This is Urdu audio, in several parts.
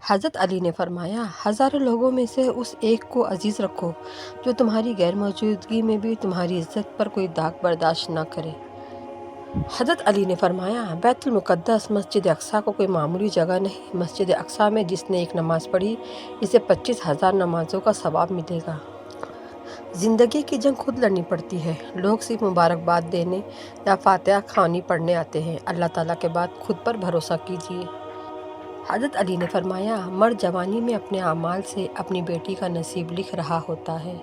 حضرت علی نے فرمایا، ہزاروں لوگوں میں سے اس ایک کو عزیز رکھو جو تمہاری غیر موجودگی میں بھی تمہاری عزت پر کوئی داغ برداشت نہ کرے۔ حضرت علی نے فرمایا، بیت المقدس مسجد اقصیٰ کو کوئی معمولی جگہ نہیں۔ مسجد اقصیٰ میں جس نے ایک نماز پڑھی اسے 25,000 نمازوں کا ثواب ملے گا۔ زندگی کی جنگ خود لڑنی پڑتی ہے۔ لوگ صرف مبارکباد دینے یا فاتحہ خوانی پڑھنے آتے ہیں۔ اللہ تعالیٰ کے بعد خود پر بھروسہ کیجیے۔ حضرت علی نے فرمایا، مرد جوانی میں اپنے اعمال سے اپنی بیٹی کا نصیب لکھ رہا ہوتا ہے۔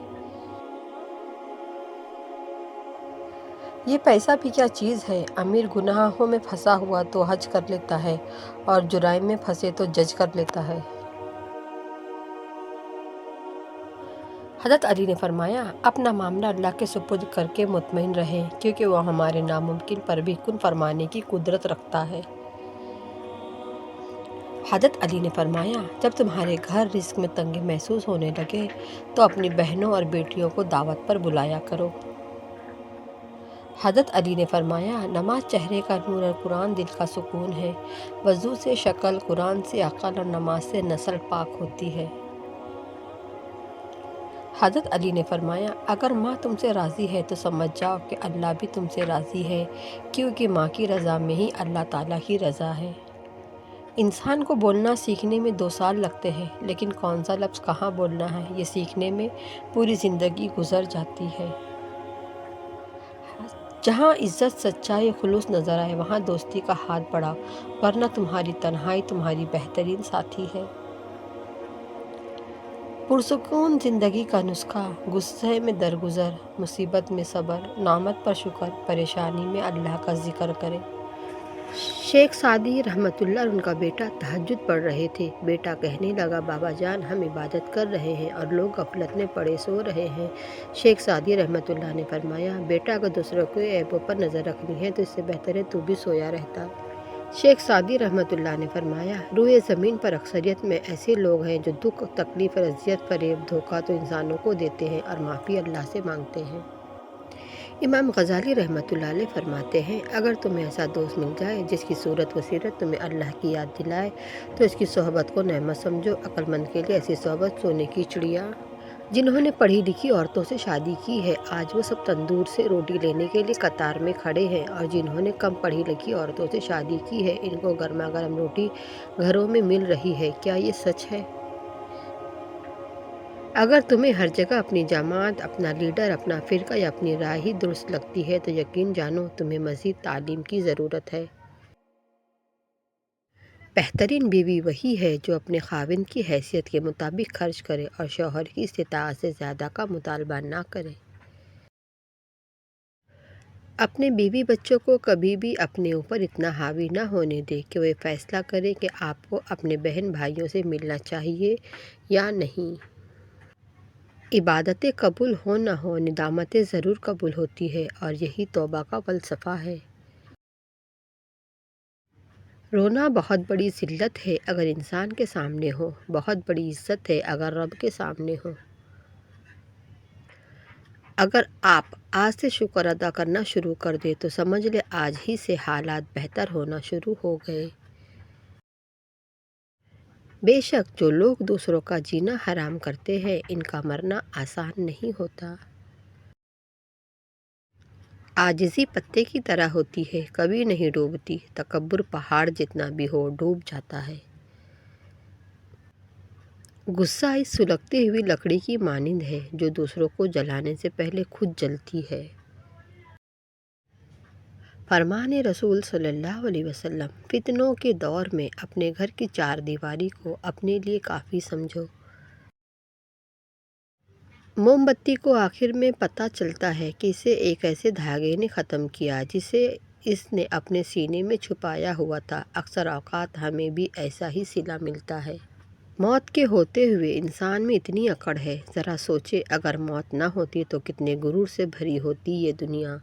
یہ پیسہ بھی کیا چیز ہے؟ امیر گناہوں میں پھنسا ہوا تو حج کر لیتا ہے اور جرائم میں پھنسے تو جج کر لیتا ہے۔ حضرت علی نے فرمایا، اپنا معاملہ اللہ کے سپرد کر کے مطمئن رہیں، کیونکہ وہ ہمارے ناممکن پر بھی کن فرمانے کی قدرت رکھتا ہے۔ حضرت علی نے فرمایا، جب تمہارے گھر رزق میں تنگی محسوس ہونے لگے تو اپنی بہنوں اور بیٹیوں کو دعوت پر بلایا کرو۔ حضرت علی نے فرمایا، نماز چہرے کا نور اور قرآن دل کا سکون ہے۔ وضو سے شکل، قرآن سے عقل اور نماز سے نسل پاک ہوتی ہے۔ حضرت علی نے فرمایا، اگر ماں تم سے راضی ہے تو سمجھ جاؤ کہ اللہ بھی تم سے راضی ہے، کیونکہ ماں کی رضا میں ہی اللہ تعالیٰ کی رضا ہے۔ انسان کو بولنا سیکھنے میں 2 سال لگتے ہیں، لیکن کون سا لفظ کہاں بولنا ہے یہ سیکھنے میں پوری زندگی گزر جاتی ہے۔ جہاں عزت، سچائی، خلوص نظر آئے وہاں دوستی کا ہاتھ بڑھاؤ، ورنہ تمہاری تنہائی تمہاری بہترین ساتھی ہے۔ پرسکون زندگی کا نسخہ: غصے میں درگزر، مصیبت میں صبر، نعمت پر شکر، پریشانی میں اللہ کا ذکر کرے۔ شیخ سعدی رحمۃ اللہ اور ان کا بیٹا تہجد پڑھ رہے تھے۔ بیٹا کہنے لگا، بابا جان ہم عبادت کر رہے ہیں اور لوگ غفلت میں پڑے سو رہے ہیں۔ شیخ سعدی رحمۃ اللہ نے فرمایا، بیٹا اگر دوسروں کے عیبوں پر نظر رکھنی ہے تو اس سے بہتر ہے تو بھی سویا رہتا۔ شیخ سعدی رحمۃ اللہ نے فرمایا، روئے زمین پر اکثریت میں ایسے لوگ ہیں جو دکھ، تکلیف اور اذیت، فریب، دھوکہ تو انسانوں کو دیتے ہیں اور معافی اللہ سے مانگتے ہیں۔ امام غزالی رحمۃ اللہ علیہ فرماتے ہیں، اگر تمہیں ایسا دوست مل جائے جس کی صورت و سیرت تمہیں اللہ کی یاد دلائے تو اس کی صحبت کو نعمت سمجھو۔ عقل مند کے لیے ایسی صحبت سونے کی چڑیا۔ جنہوں نے پڑھی لکھی عورتوں سے شادی کی ہے آج وہ سب تندور سے روٹی لینے کے لیے قطار میں کھڑے ہیں، اور جنہوں نے کم پڑھی لکھی عورتوں سے شادی کی ہے ان کو گرما گرم روٹی گھروں میں مل رہی ہے۔ کیا یہ سچ ہے؟ اگر تمہیں ہر جگہ اپنی جماعت، اپنا لیڈر، اپنا فرقہ یا اپنی رائے ہی درست لگتی ہے تو یقین جانو تمہیں مزید تعلیم کی ضرورت ہے۔ بہترین بیوی وہی ہے جو اپنے خاوند کی حیثیت کے مطابق خرچ کرے اور شوہر کی استطاعت سے زیادہ کا مطالبہ نہ کرے۔ اپنے بیوی بچوں کو کبھی بھی اپنے اوپر اتنا حاوی نہ ہونے دے کہ وہ فیصلہ کریں کہ آپ کو اپنے بہن بھائیوں سے ملنا چاہیے یا نہیں۔ عبادتیں قبول ہو نہ ہو، ندامتیں ضرور قبول ہوتی ہے، اور یہی توبہ کا فلسفہ ہے۔ رونا بہت بڑی ذلت ہے اگر انسان کے سامنے ہو، بہت بڑی عزت ہے اگر رب کے سامنے ہو۔ اگر آپ آج سے شکر ادا کرنا شروع کر دیں تو سمجھ لیں آج ہی سے حالات بہتر ہونا شروع ہو گئے۔ بے شک جو لوگ دوسروں کا جینا حرام کرتے ہیں ان کا مرنا آسان نہیں ہوتا۔ عاجزی پتے کی طرح ہوتی ہے، کبھی نہیں ڈوبتی، تکبر پہاڑ جتنا بھی ہو ڈوب جاتا ہے۔ غصہ اس سلگتی ہوئی لکڑی کی مانند ہے جو دوسروں کو جلانے سے پہلے خود جلتی ہے۔ فرمان رسول صلی اللہ علیہ وسلم، فتنوں کے دور میں اپنے گھر کی 4 دیواری کو اپنے لیے کافی سمجھو۔ موم بتی کو آخر میں پتہ چلتا ہے کہ اسے ایک ایسے دھاگے نے ختم کیا جسے اس نے اپنے سینے میں چھپایا ہوا تھا۔ اکثر اوقات ہمیں بھی ایسا ہی صلہ ملتا ہے۔ موت کے ہوتے ہوئے انسان میں اتنی اکڑ ہے، ذرا سوچے اگر موت نہ ہوتی تو کتنے غرور سے بھری ہوتی یہ دنیا۔